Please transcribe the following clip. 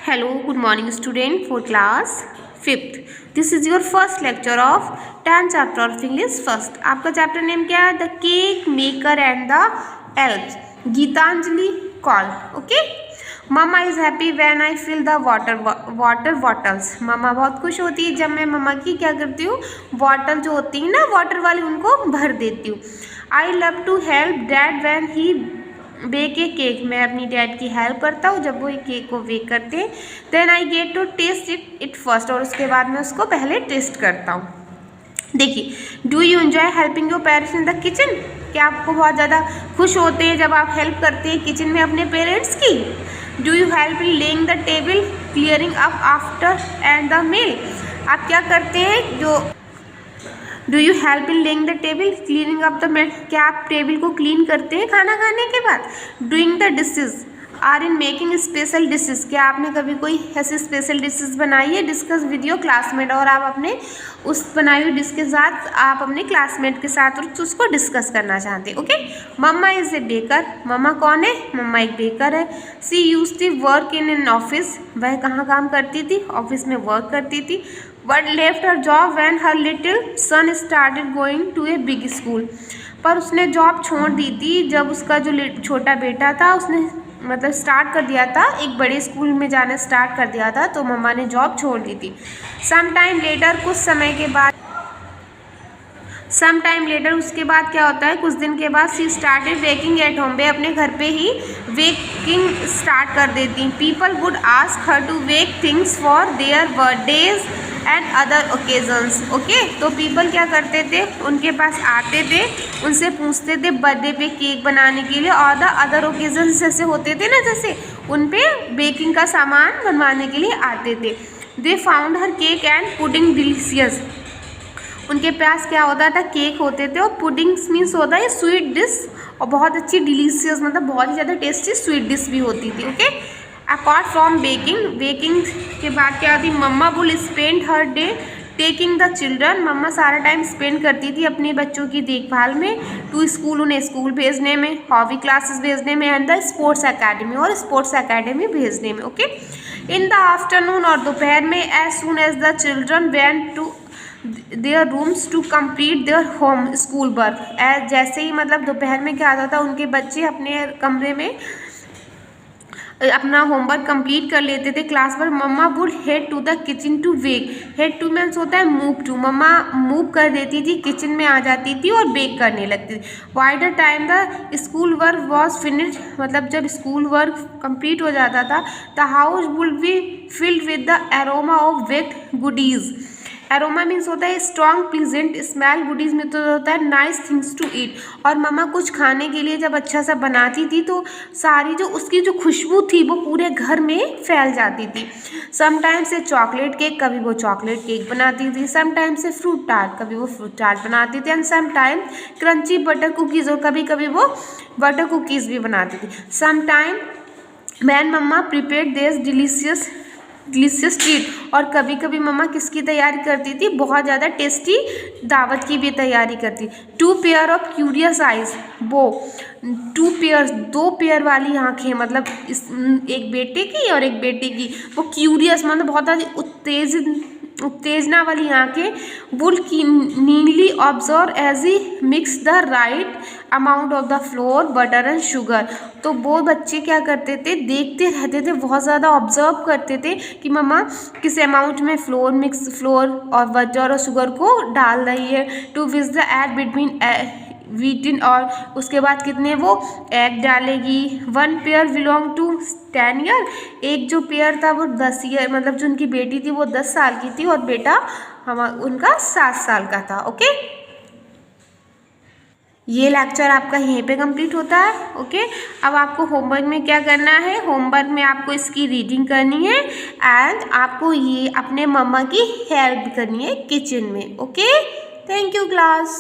Hello, good morning student for class 5th. This is your first lecture of 10th chapter of English first. आपका chapter name क्या है? The cake maker and the elves. Gitanjali call. Okay. Mamma is happy when I fill the water bottles. Mamma बहुत खुश होती है जब मैं मम्मा की क्या करती हूँ, बॉटल जो होती है ना वाटर वाली, उनको भर देती हूँ. I love to help dad when he bake a cake. मैं अपनी डैड की हेल्प करता हूँ जब वो एक केक को बेक करते हैं. Then I get to taste it first. और उसके बाद मैं उसको पहले टेस्ट करता हूँ. देखिए, do you enjoy helping your parents in the kitchen. क्या आपको बहुत ज़्यादा खुश होते हैं जब आप हेल्प करते हैं किचन में अपने पेरेंट्स की. Do you help in laying the table, clearing up after and the meal. आप क्या करते हैं जो do you help in laying the table, cleaning up the made. क्या आप टेबल को क्लीन करते हैं खाना खाने के बाद. Doing the dishes are in making special dishes. क्या आपने कभी कोई ऐसी स्पेशल डिशेज बनाई है. Discuss with your classmate. और आप अपने उस बनाई हुई डिश के साथ आप अपने क्लासमेट के साथ उसको डिस्कस करना चाहते हैं. Okay. Mamma is a baker. Mamma कौन है? मम्मा एक बेकर है. She used to work in an office. वह कहाँ काम करती थी? ऑफिस में वर्क करती थी. But left her job when her little son started going to a big school. पर उसने जॉब छोड़ दी थी जब उसका जो छोटा बेटा था उसने मतलब स्टार्ट कर दिया था, एक बड़े स्कूल में जाना स्टार्ट कर दिया था, तो मम्मा ने जॉब छोड़ दी थी. सम टाइम लेटर, कुछ समय के बाद. सम टाइम लेटर, उसके बाद क्या होता है, कुछ दिन के बाद. She started baking at home. वे अपने घर पे ही वेकिंग स्टार्ट कर देती. People would ask her to bake things for their birthdays and other occasions. Okay. तो पीपल क्या करते थे, उनके पास आते थे, उनसे पूछते थे बर्थडे पे केक बनाने के लिए. और द अदर ओकेजन्स जैसे होते थे ना, जैसे उन पे बेकिंग का सामान बनवाने के लिए आते थे. They found her cake and pudding delicious. उनके पास क्या होता था, केक होते थे. और पुडिंग्स मीन्स होता है स्वीट डिश, और बहुत अच्छी डिलीशियस मतलब बहुत ही ज़्यादा टेस्टी स्वीट डिश भी होती थी. ओके. अपार्ट फ्रॉम बेकिंग के बाद क्या होती, mamma would spend her day taking the children. Mamma सारा टाइम स्पेंड करती थी अपने बच्चों की देखभाल में. टू स्कूल, उन्हें स्कूल भेजने में, हॉबी क्लासेस भेजने में, एंड द स्पोर्ट्स अकेडमी, और स्पोर्ट्स अकेडमी भेजने में. ओके. इन द आफ्टरनून, और दोपहर में, as soon as the children went to their rooms to complete their home school work. जैसे ही मतलब दोपहर में क्या होता था, उनके बच्चे अपने कमरे में अपना होमवर्क कंप्लीट कर लेते थे क्लास पर. Mamma would head to the kitchen to bake. Head to means होता है मूव टू. मम्मा मूव कर देती थी, किचन में आ जाती थी और बेक करने लगती थी. By the time the school work was finished, मतलब जब स्कूल वर्क कंप्लीट हो जाता था, the house would be filled with the aroma of baked goodies. Aroma means होता है स्ट्रॉन्ग प्लीजेंट स्मेल. गुडीज में तो होता है नाइस थिंग्स टू ईट. और मम्मा कुछ खाने के लिए जब अच्छा सा बनाती थी तो सारी जो उसकी जो खुशबू थी वो पूरे घर में फैल जाती थी. समटाइम से चॉकलेट केक, कभी वो चॉकलेट केक बनाती थी. समटाइम से फ्रूट टार्ट, कभी वो फ्रूट टार्ट बनाती थी. And sometime crunchy butter cookies, और कभी कभी वो बटर कुकीज़ भी बनाती थी. Sometime man mamma prepared this delicious treat. और कभी कभी मम्मा किसकी तैयारी करती थी, बहुत ज़्यादा टेस्टी दावत की भी तैयारी करती. Two pair of curious eyes. वो टू पेयर्स, दो पेयर वाली आँखें, मतलब एक बेटे की और एक बेटे की. वो क्यूरियस मतलब बहुत ज़्यादा उत्तेजना वाली आँखें. Would keenly observe as he mix the right amount of the flour butter and sugar. तो वो बच्चे क्या करते थे, देखते रहते थे, बहुत ज़्यादा ऑब्जर्व करते थे कि मम्मा किस अमाउंट में फ्लोर और बटर और शुगर को डाल रही है. To which the add between वीटिन, और उसके बाद कितने वो एग डालेगी. 1 पेयर बिलोंग टू 10 ईयर. एक जो पेयर था वो 10 ईयर, मतलब जो उनकी बेटी थी वो 10 साल की थी और बेटा उनका 7 साल का था. ओके. ये लेक्चर आपका यहीं पे कंप्लीट होता है. ओके. अब आपको होमवर्क में क्या करना है, होमवर्क में आपको इसकी रीडिंग करनी है एंड आपको ये अपने मम्मा की हेल्प करनी है किचन में. ओके. Thank you class.